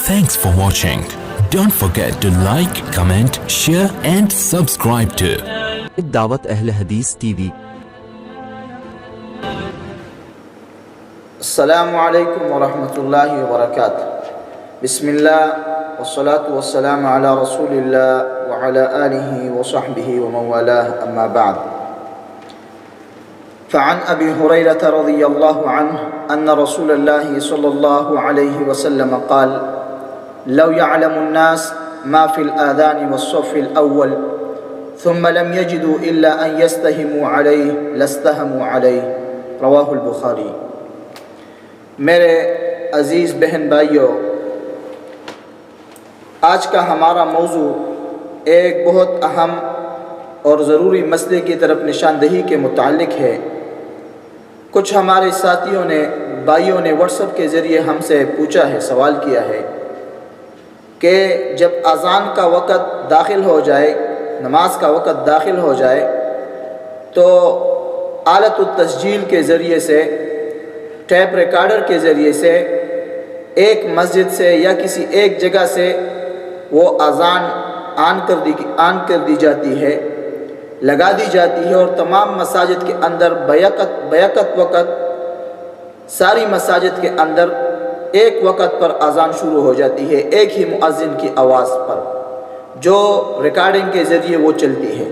Thanks for watching. Don't forget to like, comment, share and subscribe to دعوت اہل حدیث T V. السلام علیکم ورحمۃ اللہ وبرکاتہ۔ بسم اللہ والصلاة والسلام علی رسول اللہ وعلی آلہ وصحبہ ومن والاه اما بعد۔ فعن ابی ہریرہ رضی اللہ عنہ ان رسول اللہ صلی اللہ علیہ وسلم قال لو يعلم الناس ما في الآذان والصف الأول ثم لم يجدوا إلا أن يستهموا عليه لاستهموا عليه رواہ البخاری۔ میرے عزیز بہن بھائیوں، آج کا ہمارا موضوع ایک بہت اہم اور ضروری مسئلے کی طرف نشاندہی کے متعلق ہے۔ کچھ ہمارے ساتھیوں نے بھائیوں نے واٹس ایپ کے ذریعے ہم سے پوچھا ہے، سوال کیا ہے کہ جب اذان کا وقت داخل ہو جائے، نماز کا وقت داخل ہو جائے تو آلت التسجیل کے ذریعے سے، ٹیپ ریکارڈر کے ذریعے سے ایک مسجد سے یا کسی ایک جگہ سے وہ اذان آن کر دی جاتی ہے، لگا دی جاتی ہے، اور تمام مساجد کے اندر بیکت وقت ساری مساجد کے اندر ایک وقت پر اذان شروع ہو جاتی ہے، ایک ہی مؤذن کی آواز پر جو ریکارڈنگ کے ذریعے وہ چلتی ہے۔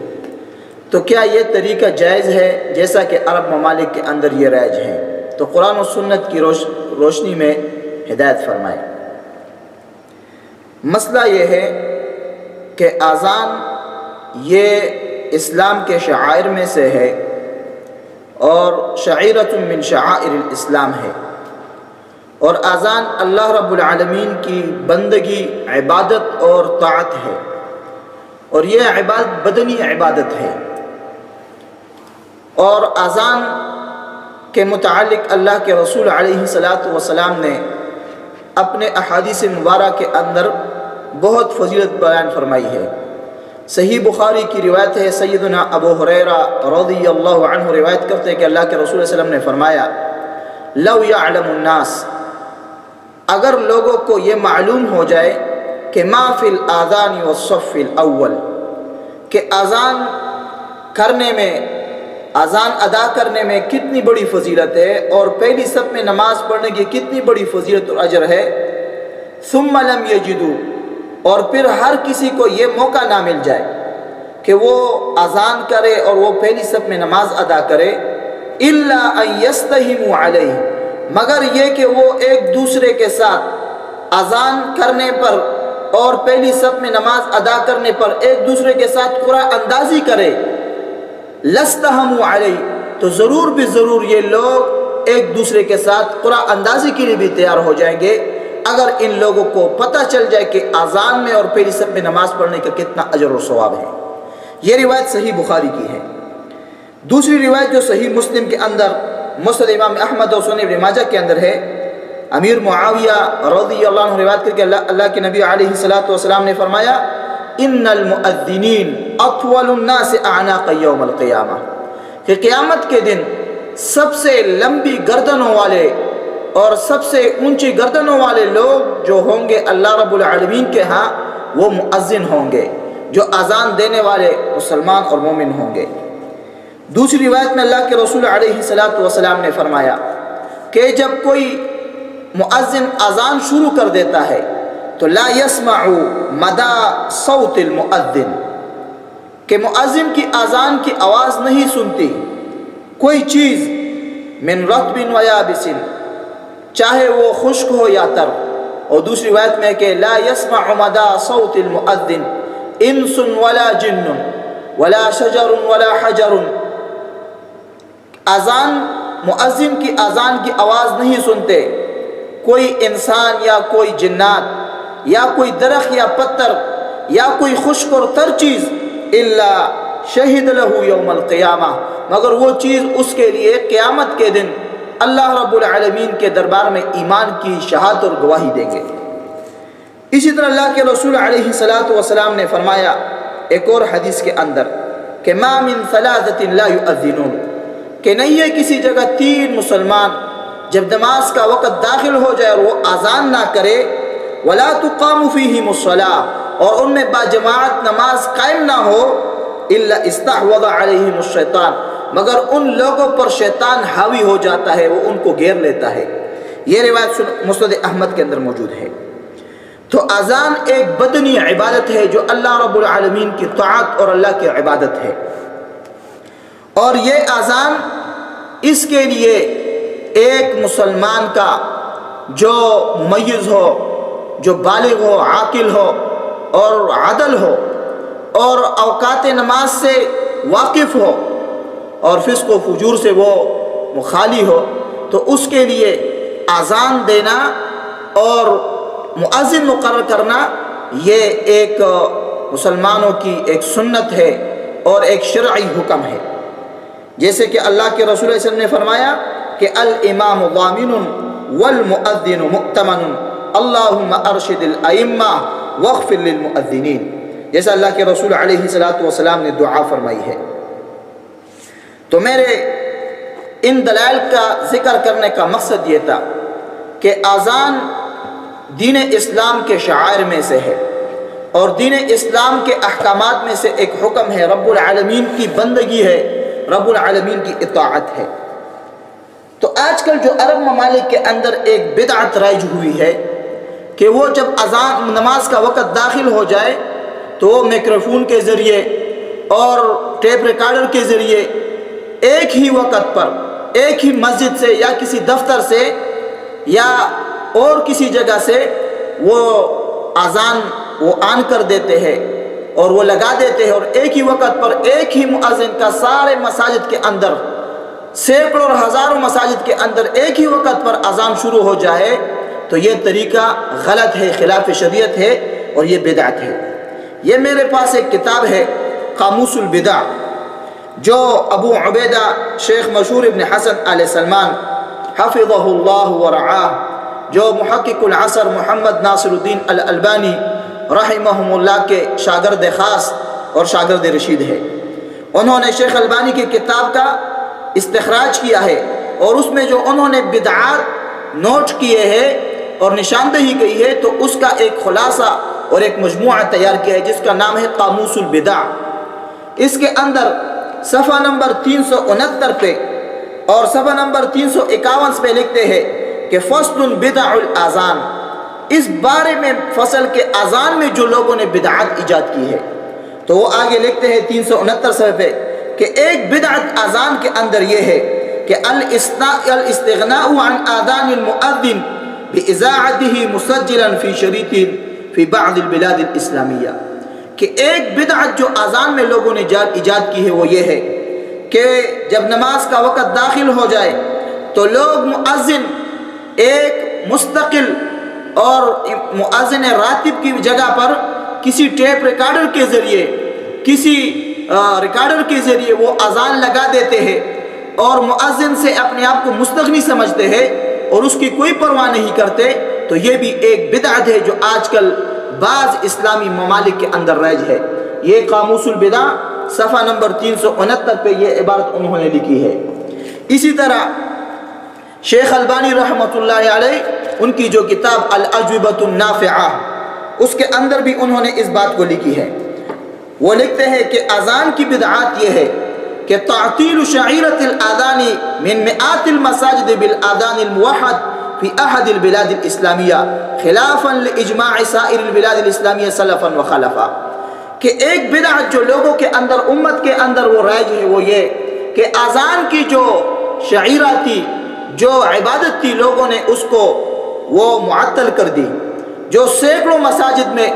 تو کیا یہ طریقہ جائز ہے جیسا کہ عرب ممالک کے اندر یہ رائج ہے؟ تو قرآن و سنت کی روشنی میں ہدایت فرمائے۔ مسئلہ یہ ہے کہ اذان یہ اسلام کے شعائر میں سے ہے اور شعیرۃ من شعائر الاسلام ہے، اور اذان اللہ رب العالمین کی بندگی، عبادت اور طاعت ہے، اور یہ عبادت بدنی عبادت ہے۔ اور اذان کے متعلق اللہ کے رسول علیہ السلام نے اپنے احادیث مبارکہ کے اندر بہت فضیلت بیان فرمائی ہے۔ صحیح بخاری کی روایت ہے، سیدنا ابو ہریرہ رضی اللہ عنہ روایت کرتے ہیں کہ اللہ کے رسول صلی اللہ علیہ وسلم نے فرمایا لو یعلم الناس، اگر لوگوں کو یہ معلوم ہو جائے کہ ما فی الاذان والصف الاول، کہ اذان ادا کرنے میں کتنی بڑی فضیلت ہے اور پہلی صف میں نماز پڑھنے کی کتنی بڑی فضیلت اور اجر ہے، ثم لم یجدوا، اور پھر ہر کسی کو یہ موقع نہ مل جائے کہ وہ اذان کرے اور وہ پہلی صف میں نماز ادا کرے، الا ان یستہموا علیہ، مگر یہ کہ وہ ایک دوسرے کے ساتھ اذان کرنے پر اور پہلی صف میں نماز ادا کرنے پر ایک دوسرے کے ساتھ قرآن اندازی کرے، لاستہموا علیہ، تو ضرور بھی ضرور یہ لوگ ایک دوسرے کے ساتھ قرآن اندازی کے لیے بھی تیار ہو جائیں گے اگر ان لوگوں کو پتہ چل جائے کہ اذان میں اور پہلی صف میں نماز پڑھنے کا کتنا اجر و ثواب ہے۔ یہ روایت صحیح بخاری کی ہے۔ دوسری روایت جو صحیح مسلم کے اندر، مسند امام احمد اور سنن ابن ماجہ کے اندر ہے، امیر معاویہ رضی اللہ عنہ روایت کر کے اللہ کے نبی علیہ السلام نے فرمایا ان المؤذنین اطول الناس اعناقا یوم القیامہ، کہ قیامت کے دن سب سے لمبی گردنوں والے اور سب سے اونچی گردنوں والے لوگ جو ہوں گے اللہ رب العالمین کے ہاں، وہ مؤذن ہوں گے، جو اذان دینے والے مسلمان اور مومن ہوں گے۔ دوسری روایت میں اللہ کے رسول علیہ السلام نے فرمایا کہ جب کوئی مؤذن اذان شروع کر دیتا ہے تو لا يسمع مدى صوت المؤذن، کہ مؤذن کی اذان کی آواز نہیں سنتی کوئی چیز، من رطب و یابس، چاہے وہ خشک ہو یا تر۔ اور دوسری روایت میں کہ لا يسمع مدى صوت المؤذن انس ولا جن ولا شجر ولا حجر، مؤذن کی اذان کی آواز نہیں سنتے کوئی انسان یا کوئی جنات یا کوئی درخت یا پتھر یا کوئی خشک اور تر چیز، الا شہد لہ یوم القیامہ، مگر وہ چیز اس کے لیے قیامت کے دن اللہ رب العالمین کے دربار میں ایمان کی شہادت اور گواہی دیں گے۔ اسی طرح اللہ کے رسول علیہ السلام نے فرمایا ایک اور حدیث کے اندر کہ ما من ثلاثۃ لا یؤذنون، کہ نہیں ہے کسی جگہ تین مسلمان جب نماز کا وقت داخل ہو جائے اور وہ اذان نہ کرے، ولا تقام فیہم الصلاۃ، اور ان میں باجماعت نماز قائم نہ ہو، الا استحوذ علیہم الشیطان، مگر ان لوگوں پر شیطان حاوی ہو جاتا ہے، وہ ان کو گھیر لیتا ہے۔ یہ روایت مسند احمد کے اندر موجود ہے۔ تو اذان ایک بدنی عبادت ہے جو اللہ رب العالمین کی طاعت اور اللہ کی عبادت ہے، اور یہ اذان اس کے لیے ایک مسلمان کا جو ممیز ہو، جو بالغ ہو، عاقل ہو اور عادل ہو، اور اوقات نماز سے واقف ہو اور فسق و فجور سے وہ مخالی ہو، تو اس کے لیے اذان دینا اور مؤذن مقرر کرنا یہ ایک مسلمانوں کی ایک سنت ہے اور ایک شرعی حکم ہے۔ جیسے کہ اللہ کے رسول صلی اللہ علیہ وسلم نے فرمایا کہ الامام ضامن والمؤذن مؤتمن اللہم ارشد الائمہ واغفر للمؤذنین، جیسا اللہ کے رسول علیہ السلام نے دعا فرمائی ہے۔ تو میرے ان دلائل کا ذکر کرنے کا مقصد یہ تھا کہ اذان دین اسلام کے شعائر میں سے ہے، اور دین اسلام کے احکامات میں سے ایک حکم ہے، رب العالمین کی بندگی ہے، رب العالمین کی اطاعت ہے۔ تو آج کل جو عرب ممالک کے اندر ایک بدعت رائج ہوئی ہے کہ وہ جب اذان نماز کا وقت داخل ہو جائے تو وہ میکروفون کے ذریعے اور ٹیپ ریکارڈر کے ذریعے ایک ہی وقت پر ایک ہی مسجد سے یا کسی دفتر سے یا اور کسی جگہ سے وہ اذان وہ آن کر دیتے ہیں اور وہ لگا دیتے ہیں، اور ایک ہی وقت پر ایک ہی مؤذن کا سارے مساجد کے اندر، سینکڑوں اور ہزاروں مساجد کے اندر ایک ہی وقت پر اذان شروع ہو جائے، تو یہ طریقہ غلط ہے، خلاف شریعت ہے، اور یہ بدعت ہے۔ یہ میرے پاس ایک کتاب ہے قاموس البدع، جو ابو عبیدہ شیخ مشہور ابن حسن آل سلمان حفظہ اللہ ورعاہ، جو محقق العصر محمد ناصر الدین الالبانی رحمہم اللہ کے شاگرد خاص اور شاگرد رشید ہے، انہوں نے شیخ البانی کی کتاب کا استخراج کیا ہے، اور اس میں جو انہوں نے بدعات نوٹ کیے ہیں اور نشاندہی کی ہے، تو اس کا ایک خلاصہ اور ایک مجموعہ تیار کیا ہے جس کا نام ہے قاموس البدع۔ اس کے اندر صفحہ نمبر 369 پہ اور صفحہ نمبر 351 پہ لکھتے ہیں کہ فصل بدع الاذان، اس بارے میں فصل کے اذان میں جو لوگوں نے بدعات ایجاد کی ہے، تو وہ آگے لکھتے ہیں 369 صفحے پہ کہ ایک بدعت اذان کے اندر یہ ہے کہ الاستغناء عن آذان المؤذن بإذاعته مسجلا في شریط في بعض البلاد الاسلامیہ، کہ ایک بدعت جو اذان میں لوگوں نے ایجاد کی ہے وہ یہ ہے کہ جب نماز کا وقت داخل ہو جائے تو لوگ مؤذن ایک مستقل اور مؤذن راتب کی جگہ پر کسی ٹیپ ریکارڈر کے ذریعے کے ذریعے وہ اذان لگا دیتے ہیں، اور مؤذن سے اپنے آپ کو مستغنی سمجھتے ہیں اور اس کی کوئی پرواہ نہیں کرتے۔ تو یہ بھی ایک بدعت ہے جو آج کل بعض اسلامی ممالک کے اندر رائج ہے۔ یہ قاموس البدع صفحہ نمبر 369 پہ یہ عبارت انہوں نے لکھی ہے۔ اسی طرح شیخ البانی رحمۃ اللہ علیہ ان کی جو کتاب الاجوبۃ النافعہ، اس کے اندر بھی انہوں نے اس بات کو لکھی ہے۔ وہ لکھتے ہیں کہ اذان کی بدعات یہ ہے کہ تعطیل شعیرۃ الاذان من مئات المساجد بالاذان الموحد فی احد البلاد الاسلامیہ خلافا لاجماع سائر البلاد الاسلامیہ سلفا و خلفا، کہ ایک بدعت جو لوگوں کے اندر امت کے اندر وہ رائج ہے وہ یہ کہ اذان کی جو شعیرہ تھی، جو عبادت تھی، لوگوں نے اس کو وہ معطل کر دی، جو سینکڑوں مساجد میں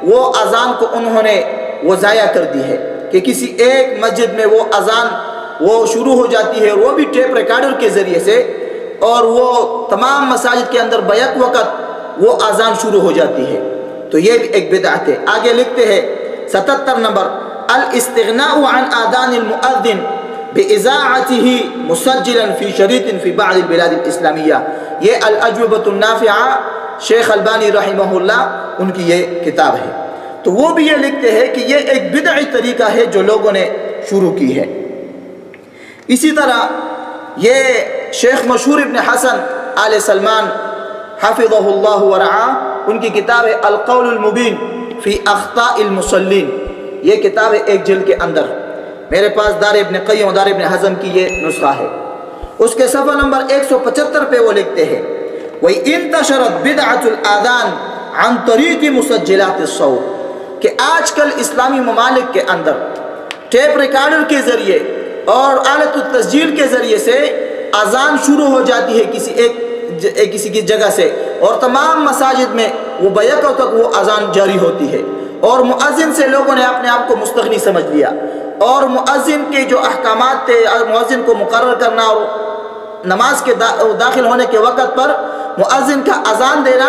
وہ اذان کو انہوں نے وہ ضائع کر دی ہے کہ کسی ایک مسجد میں وہ اذان وہ شروع ہو جاتی ہے، اور وہ بھی ٹیپ ریکارڈر کے ذریعے سے، اور وہ تمام مساجد کے اندر بیک وقت وہ اذان شروع ہو جاتی ہے۔ تو یہ بھی ایک بدعت ہے۔ آگے لکھتے ہیں 77 نمبر الاستغناء عن آذان المؤذن بإذاعته مسجلا في شريط في بعض البلاد الاسلامیہ، یہ الاجوبۃ النافعہ شیخ البانی رحمہ اللہ ان کی یہ کتاب ہے۔ تو وہ بھی یہ لکھتے ہیں کہ یہ ایک بدعی طریقہ ہے جو لوگوں نے شروع کی ہے۔ اسی طرح یہ شیخ مشہور ابن حسن آل سلمان حفظہ اللہ ورعاہ ان کی کتاب ہے القول المبین فی اخطاء المصلین، یہ کتاب ہے ایک جلد کے اندر، میرے پاس دار ابن قیم و دار ابن حزم کی یہ نسخہ ہے۔ اس کے صفحہ نمبر 175 پہ وہ لکھتے ہیں وَإِنْتَشَرَتْ بِدْعَةُ الْآذَانِ عَنْ طَرِيقِ مُسَجِّلَاتِ الصَّوْتِ، کہ آج کل اسلامی ممالک کے اندر ٹیپ ریکارڈر کے ذریعے اور آلت التسجیل کے ذریعے سے اذان شروع ہو جاتی ہے کسی کی جگہ سے، اور تمام مساجد میں وہ بیکوں تک وہ اذان جاری ہوتی ہے، اور مؤذن سے لوگوں نے اپنے آپ کو مستغنی سمجھ لیا، اور مؤذن کے جو احکامات تھے، مؤذن کو مقرر کرنا اور نماز کے داخل ہونے کے وقت پر مؤذن کا اذان دینا،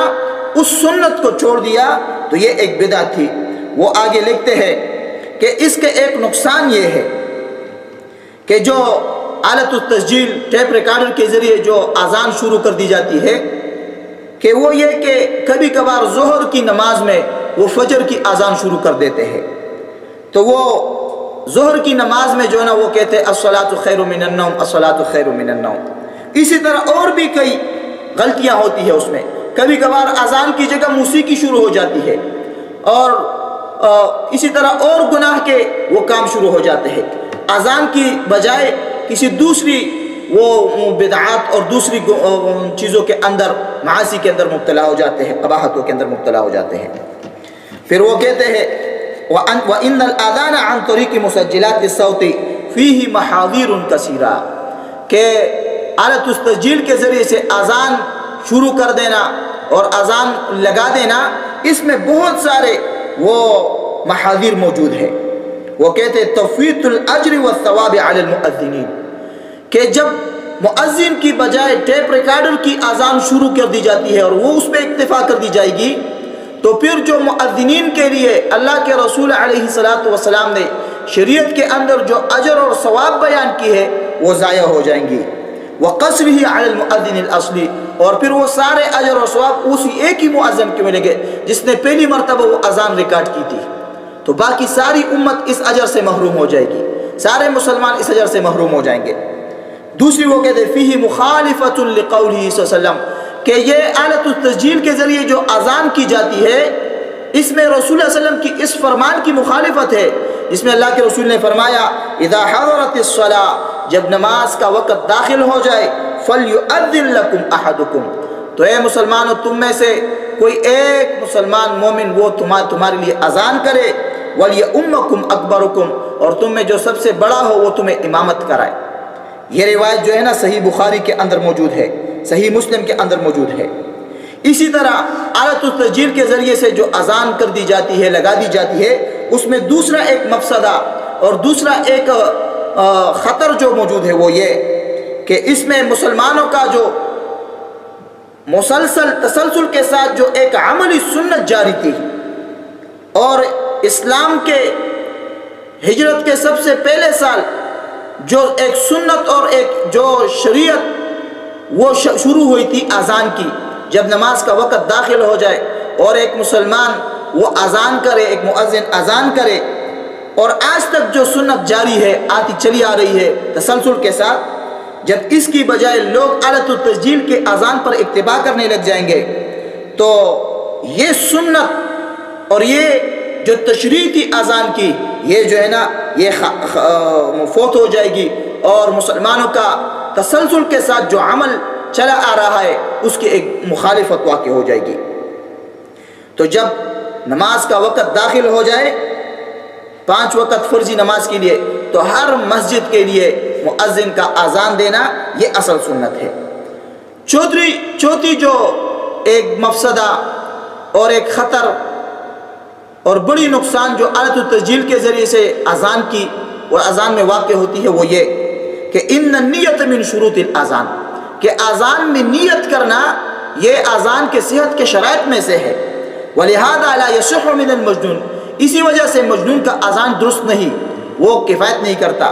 اس سنت کو چھوڑ دیا، تو یہ ایک بدعت تھی۔ وہ آگے لکھتے ہیں کہ اس کے ایک نقصان یہ ہے کہ جو آلت التسجیل ٹیپ ریکارڈر کے ذریعے جو اذان شروع کر دی جاتی ہے، کہ وہ یہ کہ کبھی کبھار ظہر کی نماز میں وہ فجر کی اذان شروع کر دیتے ہیں، تو وہ ظہر کی نماز میں جو ہے نا وہ کہتے ہیں الصلاۃ خیر من النوم، الصلاۃ خیر من النوم۔ اسی طرح اور بھی کئی غلطیاں ہوتی ہیں اس میں، کبھی کبھار اذان کی جگہ موسیقی شروع ہو جاتی ہے، اور اسی طرح اور گناہ کے وہ کام شروع ہو جاتے ہیں، اذان کی بجائے کسی دوسری وہ بدعات اور دوسری چیزوں کے اندر، معاصی کے اندر مبتلا ہو جاتے ہیں، قباحتوں کے اندر مبتلا ہو جاتے ہیں۔ پھر وہ کہتے ہیں وَإِنَّ الْآذَانَ عَنْ طَرِيقِ مُسَجِّلَاتِ الصَّوْتِ فِيهِ مَحَاذِيرٌ كَثِيرًا، کہ آلت التسجیل کے ذریعے سے اذان شروع کر دینا اور اذان لگا دینا، اس میں بہت سارے وہ محاذیر موجود ہیں۔ وہ کہتے ہیں تفویت الاجر والثواب علی المؤذنین، کہ جب مؤذن کی بجائے ٹیپ ریکارڈر کی اذان شروع کر دی جاتی ہے اور وہ اس پہ اکتفا کر دی جائے گی، تو پھر جو مؤذنین کے لیے اللہ کے رسول علیہ السلام نے شریعت کے اندر جو اجر اور ثواب بیان کی ہے وہ ضائع ہو جائیں گی۔ وَقَصْرِهِ عَلَى الْمُؤَذِّنِ الْأَصْلِ، اور پھر وہ سارے اجر اور ثواب اسی ایک ہی مؤذن کے ملیں گے جس نے پہلی مرتبہ وہ اذان ریکارڈ کی تھی، تو باقی ساری امت اس اجر سے محروم ہو جائے گی، سارے مسلمان اس اجر سے محروم ہو جائیں گے۔ دوسری وہ کہتے ہیں فِيهِ مُخَالِفَةٌ لِقَوْلِهِ صلی اللہ علیہ وسلم، کہ یہ آلت التسجیل کے ذریعے جو اذان کی جاتی ہے، اس میں رسول اللہ علیہ وسلم کی اس فرمان کی مخالفت ہے جس میں اللہ کے رسول نے فرمایا اذا حضرت الصلاۃ، جب نماز کا وقت داخل ہو جائے فلیؤذن لکم احدکم، تو اے مسلمانوں تم میں سے کوئی ایک مسلمان مومن وہ تمہارے لیے اذان کرے، ولیؤمکم اکبرکم، اور تم میں جو سب سے بڑا ہو وہ تمہیں امامت کرائے۔ یہ روایت جو ہے نا صحیح بخاری کے اندر موجود ہے، صحیح مسلم کے اندر موجود ہے۔ اسی طرح آلت التسجیل کے ذریعے سے جو اذان کر دی جاتی ہے، لگا دی جاتی ہے، اس میں دوسرا ایک مفسدہ اور دوسرا ایک خطر جو موجود ہے وہ یہ کہ اس میں مسلمانوں کا جو تسلسل کے ساتھ جو ایک عملی سنت جاری تھی، اور اسلام کے ہجرت کے سب سے پہلے سال جو ایک سنت اور ایک جو شریعت وہ شروع ہوئی تھی اذان کی، جب نماز کا وقت داخل ہو جائے اور ایک مسلمان وہ اذان کرے، ایک مؤذن اذان کرے، اور آج تک جو سنت جاری ہے، آتی چلی آ رہی ہے تسلسل کے ساتھ، جب اس کی بجائے لوگ آلت التسجیل کے اذان پر اکتفا کرنے لگ جائیں گے، تو یہ سنت اور یہ جو تشریع تھی اذان کی، یہ جو ہے نا یہ فوت ہو جائے گی، اور مسلمانوں کا تسلسل کے ساتھ جو عمل چلا آ رہا ہے اس کی ایک مخالفت واقع ہو جائے گی۔ تو جب نماز کا وقت داخل ہو جائے 5 وقت فرضی نماز کے لیے، تو ہر مسجد کے لیے مؤذن کا اذان دینا یہ اصل سنت ہے۔ چوتھی جو ایک مفسدہ اور ایک خطر اور بڑی نقصان جو آلت التسجیل کے ذریعے سے اذان کی اور اذان میں واقع ہوتی ہے وہ یہ کہ ان النیت من شروط الاذان، کہ اذان میں نیت کرنا یہ اذان کے صحت کے شرائط میں سے ہے۔ ولہذا لا یصح من المجنون، اسی وجہ سے مجنون کا اذان درست نہیں، وہ کفایت نہیں کرتا۔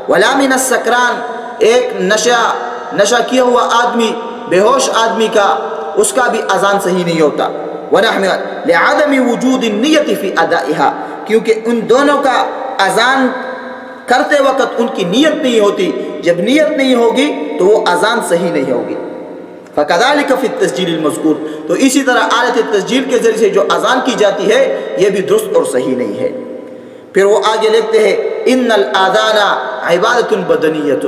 ولا من السکران، ایک نشہ کیا ہوا آدمی، بے ہوش آدمی کا، اس کا بھی اذان صحیح نہیں ہوتا۔ ونحو لعدم وجود النیت فی ادائها، کیونکہ ان دونوں کا اذان کرتے وقت ان کی نیت نہیں ہوتی، جب نیت نہیں ہوگی تو وہ اذان صحیح نہیں ہوگی۔ فَكَذَلِكَ فِي التَّسْجِيلِ الْمَذْكُورِ، تو اسی طرح آلت تسجیل کے ذریعے سے جو اذان کی جاتی ہے یہ بھی درست اور صحیح نہیں ہے۔ پھر وہ آگے لکھتے ہیں اِنَّ الْآذَانَ عِبَادَةٌ بَدَنِيَّةٌ،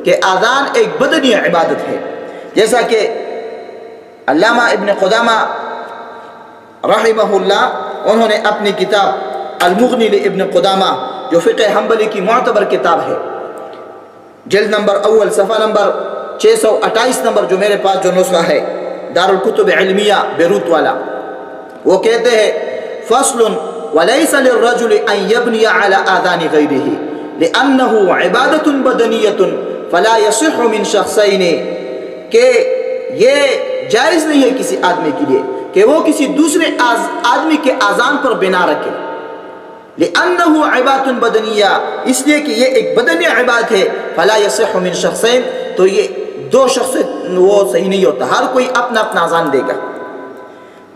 کہ اذان ایک بدنی عبادت ہے، جیسا کہ علامہ ابن قدامہ رحمہ اللہ انہوں نے اپنی کتاب المغنی لابن قدامہ جو فقہ حنبلی کی معتبر کتاب ہے، جلد نمبر اول صفحہ نمبر 628 نمبر جو میرے پاس جو نسخہ ہے دارالکتب علمیہ بیروت والا، وہ کہتے ہیں فصل وَلَيْسَ لِلرَّجُلِ أَن يَبْنِيَ عَلَى آذَانِ غَيْرِهِ لِأَنَّهُ عِبَادَةٌ بَدَنِيَّةٌ فَلَا يَصِحُّ مِن شَخْصَيْنِ، کہ یہ جائز نہیں ہے کسی آدمی کے لیے کہ وہ کسی دوسرے آدمی کے اذان پر بنا رکھے، لِأَنَّهُ عِبَادَةٌ بَدَنِيَّةٌ، اس لیے کہ یہ ایک بدنی عبادت ہے، فَلَا يَصِحُّ مِن شَخْصَيْنِ، تو یہ دو شخص وہ صحیح نہیں ہوتا، ہر کوئی اپنا اپنا اذان دے گا۔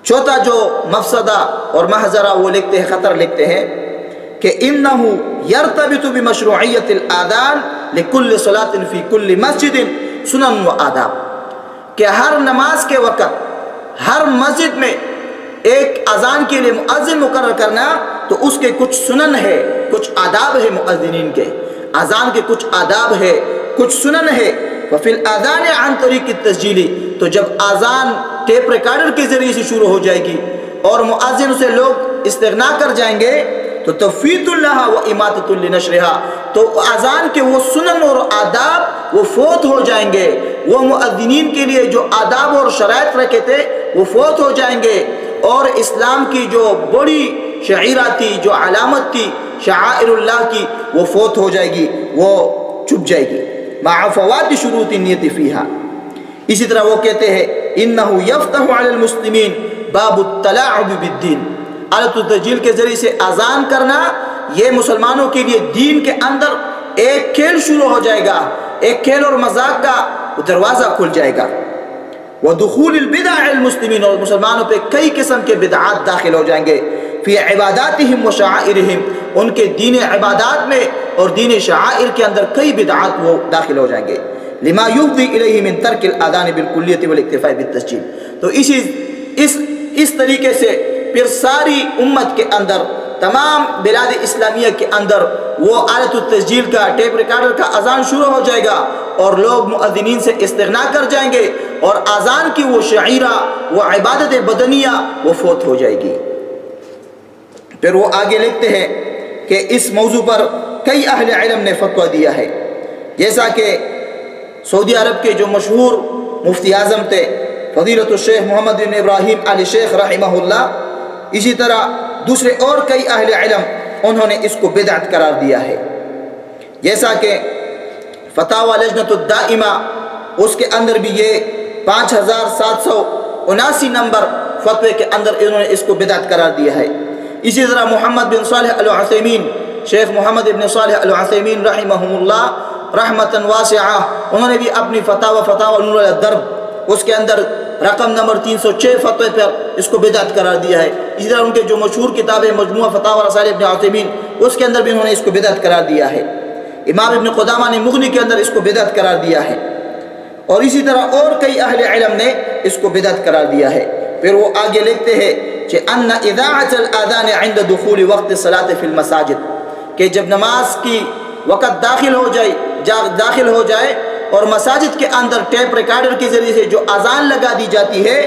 چوتھا جو مفسدہ اور محذرہ وہ لکھتے ہیں، خطر لکھتے ہیں کہ انہو یرتبط بمشروعیت الاذان لکل صلاۃ فی کل مسجد سنن و آداب، کہ ہر نماز کے وقت ہر مسجد میں ایک اذان کے لیے مؤذن مقرر کرنا، تو اس کے کچھ سنن ہے، کچھ آداب ہے مؤذنین کے، اذان کے کچھ آداب ہے، کچھ سنن ہے۔ وفی الاذان عن طریق التسجیل، تو جب اذان ٹیپ ریکارڈر کے ذریعے سے شروع ہو جائے گی اور مؤذن سے لوگ استغنا کر جائیں گے، تو تفویت اللہ و اماتۃ لنشرها، تو اذان کے وہ سنن اور آداب وہ فوت ہو جائیں گے، وہ مؤذنین کے لیے جو آداب اور شرائط رکھے تھے وہ فوت ہو جائیں گے، اور اسلام کی جو بڑی شعیرہ تھی، جو علامت تھی شعائر اللہ کی، وہ فوت ہو جائے گی، وہ چھپ جائے گی، مع فوات شروط النیت فیہا۔ اسی طرح وہ کہتے ہیں انہو یفتح علی المسلمین باب التلاعب بالدین، آلت التسجیل کے ذریعے سے اذان کرنا یہ مسلمانوں کے لیے دین کے اندر ایک کھیل شروع ہو جائے گا، ایک کھیل اور مذاق کا دروازہ کھل جائے گا۔ ودخول البدع المسلمین، اور مسلمانوں پہ کئی قسم کے بدعات داخل ہو جائیں گے، فی عباداتہم و شعائرہم، ان کے دین عبادات میں اور دین شعائر کے اندر کئی بدعات وہ داخل ہو جائیں گے، لما یفضی الیہ من ترک الاذان بالکلیۃ والاکتفاء بالتسجیل۔ تو اس طریقے سے پھر ساری امت کے اندر، تمام بلاد اسلامیہ کے اندر وہ آلت التسجیل کا ٹیپ ریکارڈر کا اذان شروع ہو جائے گا، اور لوگ مؤذنین سے استغنا کر جائیں گے، اور اذان کی وہ شعیرہ، وہ عبادت بدنیہ وہ فوت ہو جائے گی۔ پھر وہ آگے لکھتے ہیں کہ اس موضوع پر کئی اہل علم نے فتویٰ دیا ہے، جیسا کہ سعودی عرب کے جو مشہور مفتی اعظم تھے فضیلت الشیخ محمد بن ابراہیم آل شیخ رحمہ اللہ، اسی طرح دوسرے اور کئی اہل علم انہوں نے اس کو بدعت قرار دیا ہے، جیسا کہ فتاوی لجنۃ الدائمہ اس کے اندر بھی یہ 5779 نمبر فتوے کے اندر انہوں نے اس کو بدعت قرار دیا ہے۔ اسی طرح محمد بن صالح العثیمین، شیخ محمد بن صالح العثیمین رحمہم اللہ رحمتاً واسعہ، انہوں نے بھی اپنی فتاوی نور الدرب اس کے اندر رقم نمبر 306 فتوے پر اس کو بدعت قرار دیا ہے۔ اسی طرح ان کے جو مشہور کتاب ہے مجموعہ فتاوی رسائل ابن عثیمین، اس کے اندر بھی انہوں نے اس کو بدعت قرار دیا ہے۔ امام ابن قدامہ نے مغنی کے اندر اس کو بدعت قرار دیا ہے، اور اسی طرح اور کئی اہل علم نے اس کو بدعت قرار دیا ہے۔ پھر وہ آگے لکھتے ہیں کہ ان اذاعۃ الاذان عند دخول وقت الصلاۃ فی المساجد، کہ جب نماز کی وقت داخل ہو جائے اور مساجد کے اندر ٹیپ ریکارڈر کے ذریعے سے جو اذان لگا دی جاتی ہے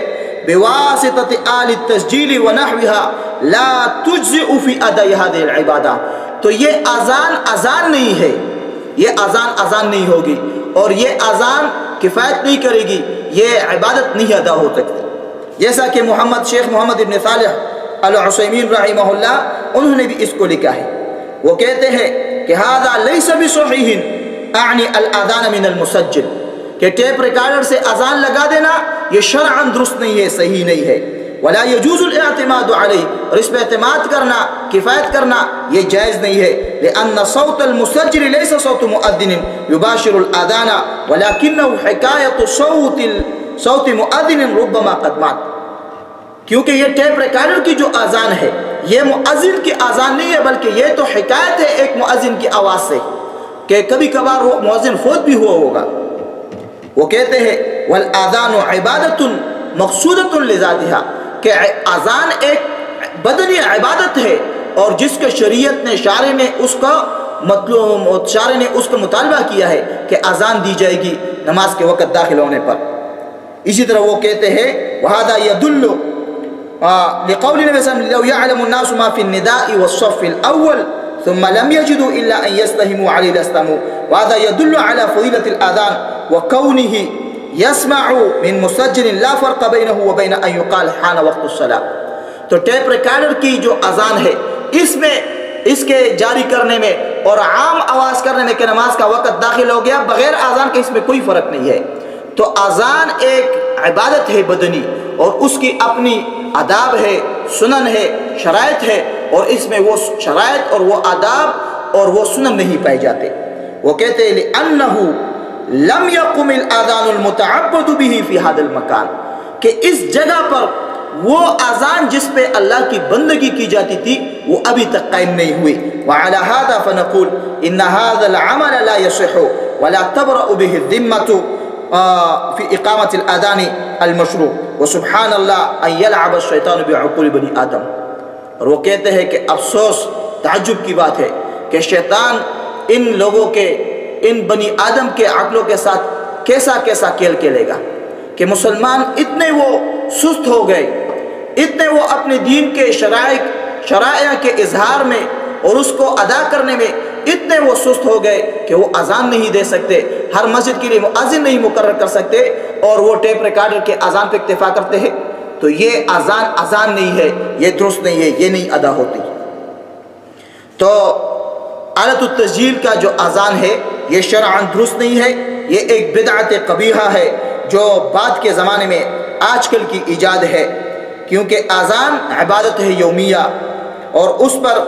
بواسطۃ آل التسجیل ونحوها لا تجزئ فی اداء هذه العبادہ، تو یہ اذان نہیں ہے، یہ اذان نہیں ہوگی، اور یہ اذان کفایت نہیں کرے گی، یہ عبادت نہیں ادا ہو سکتی، جیسا کہ شیخ محمد ابن صالح العثیمین رحمہ اللہ انہوں نے بھی اس کو لکھا ہے۔ وہ کہتے ہیں کہ هذا ليس بصحیح اعنی الاذان من المسجل، کہ ٹیپ ریکارڈر سے اذان لگا دینا یہ شرعاً درست نہیں ہے، صحیح نہیں ہے، ولا يجوز الاعتماد علیہ، اور اس پہ اعتماد کرنا، کفایت کرنا یہ جائز نہیں ہے، لأن صوت المسجل ليس صوت مؤذن يباشر الاذان ولكنه حکایت صوت مؤذن ربما قد مات، کیونکہ یہ ٹیپ ریکارڈر کی جو اذان ہے یہ مؤذن کی اذان نہیں ہے، بلکہ یہ تو حکایت ہے ایک مؤذن کی آواز سے، کہ کبھی کبھار وہ مؤذن فوت بھی ہوا ہوگا۔ وہ کہتے ہیں والآذان عبادت مقصودۃ لذاتها کہ اذان ایک بدنی عبادت ہے اور جس کے شریعت نے شارع نے اس کا مطالبہ کیا ہے کہ اذان دی جائے گی نماز کے وقت داخل ہونے پر. اسی طرح وہ کہتے ہیں وَهَذَا يَدُلُّ لقول النبي صلى الله عليه وسلم لو يعلم الناس ما في النداء والصف الأول ثم لم يجدوا إلا أن يستهموا عليه لاستهموا. وهذا يدل على فضيلة الآذان وكونه يسمع من مسجل لا فرق بينه وبين أن يقال حان وقت الصلاة. تو ٹیپ ریکارڈر کی جو اذان ہے اس میں اس کے جاری کرنے میں اور عام آواز کرنے میں کہ نماز کا وقت داخل ہو گیا، بغیر اذان کے اس میں کوئی فرق نہیں ہے. تو اذان ایک عبادت ہے بدنی اور اس کی اپنی آداب ہے، سنن ہے، شرائط ہے، اور اس میں وہ شرائط اور وہ آداب اور وہ سنن نہیں پائے جاتے. وہ کہتے ہیں لِأَنَّهُ لَمْ يَقُمِ الْآذَانُ الْمُتَعَبَّدُ بِهِ فِي هَذَا الْمَكَانِ کہ اس جگہ پر وہ اذان جس پہ اللہ کی بندگی کی جاتی تھی وہ ابھی تک قائم نہیں ہوئی. وعلى هذا فنقول ان هذا العمل لا يصح ولا تبرأ به الذمة في اقامة الاذان المشروع وسبحان الله ان يلعب الشيطان بعقول بني آدم. اور وہ کہتے ہیں کہ افسوس تعجب کی بات ہے کہ شیطان ان لوگوں کے ان بنی آدم کے عقلوں کے ساتھ کیسا کیسا کھیل کھیلے گا کہ مسلمان اتنے وہ سست ہو گئے، اتنے وہ اپنے دین کے شرائع کے اظہار میں اور اس کو ادا کرنے میں اتنے وہ سست ہو گئے کہ وہ اذان نہیں دے سکتے، ہر مسجد کے لیے مؤذن نہیں مقرر کر سکتے اور وہ ٹیپ ریکارڈر کے اذان پہ اکتفا کرتے ہیں. تو یہ اذان نہیں ہے، یہ درست نہیں ہے، یہ نہیں ادا ہوتی. تو آلت التسجیل کا جو اذان ہے یہ شرعاً درست نہیں ہے، یہ ایک بدعت قبیحہ ہے جو بعد کے زمانے میں آج کل کی ایجاد ہے، کیونکہ اذان عبادت ہے یومیہ اور اس پر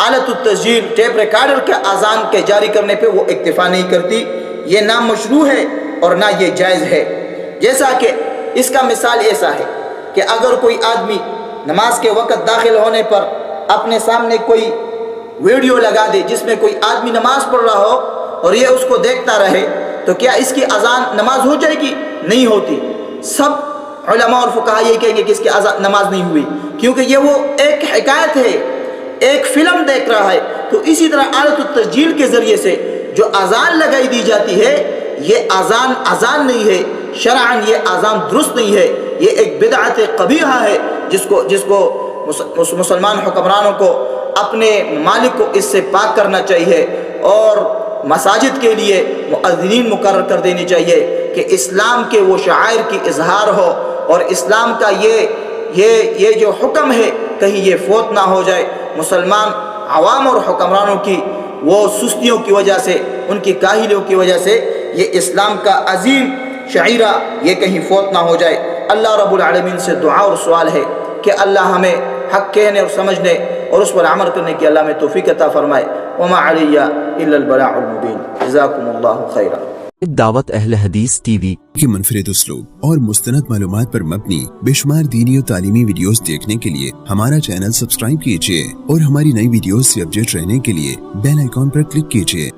آلت التسجیل ٹیپ ریکارڈر کے اذان کے جاری کرنے پہ وہ اکتفا نہیں کرتی. یہ نہ مشروع ہے اور نہ یہ جائز ہے. جیسا کہ اس کا مثال ایسا ہے کہ اگر کوئی آدمی نماز کے وقت داخل ہونے پر اپنے سامنے کوئی ویڈیو لگا دے جس میں کوئی آدمی نماز پڑھ رہا ہو اور یہ اس کو دیکھتا رہے تو کیا اس کی اذان نماز ہو جائے گی؟ نہیں ہوتی. سب علماء اور فقہا یہ کہیں گے کہ اس کی نماز نہیں ہوئی، کیونکہ یہ وہ ایک حکایت ہے، ایک فلم دیکھ رہا ہے. تو اسی طرح آلت التسجیل کے ذریعے سے جو اذان لگائی دی جاتی ہے یہ اذان نہیں ہے، شرعاً یہ اذان درست نہیں ہے، یہ ایک بدعت قبیحہ ہے جس کو مسلمان حکمرانوں کو اپنے ممالک کو اس سے پاک کرنا چاہیے اور مساجد کے لیے مؤذنین مقرر کر دینی چاہیے کہ اسلام کے وہ شعائر کی اظہار ہو اور اسلام کا یہ جو حکم ہے کہیں یہ فوت نہ ہو جائے. مسلمان عوام اور حکمرانوں کی وہ سستیوں کی وجہ سے، ان کی کاہلیوں کی وجہ سے یہ اسلام کا عظیم شعیرہ یہ کہیں فوت نہ ہو جائے. اللہ رب العالمین سے دعا اور سوال ہے کہ اللہ ہمیں حق کہنے اور سمجھنے اور اس پر عمل کرنے کی اللہ میں توفیق عطا فرمائے. وما علی الا البلاغ المبین. جزاکم اللہ خیرا. دعوت اہل حدیث ٹی وی کی منفرد اسلوب اور مستند معلومات پر مبنی بے شمار دینی اور تعلیمی ویڈیوز دیکھنے کے لیے ہمارا چینل سبسکرائب کیجیے اور ہماری نئی ویڈیوز سے اپڈیٹ رہنے کے لیے بیل آئیکن پر کلک کیجیے.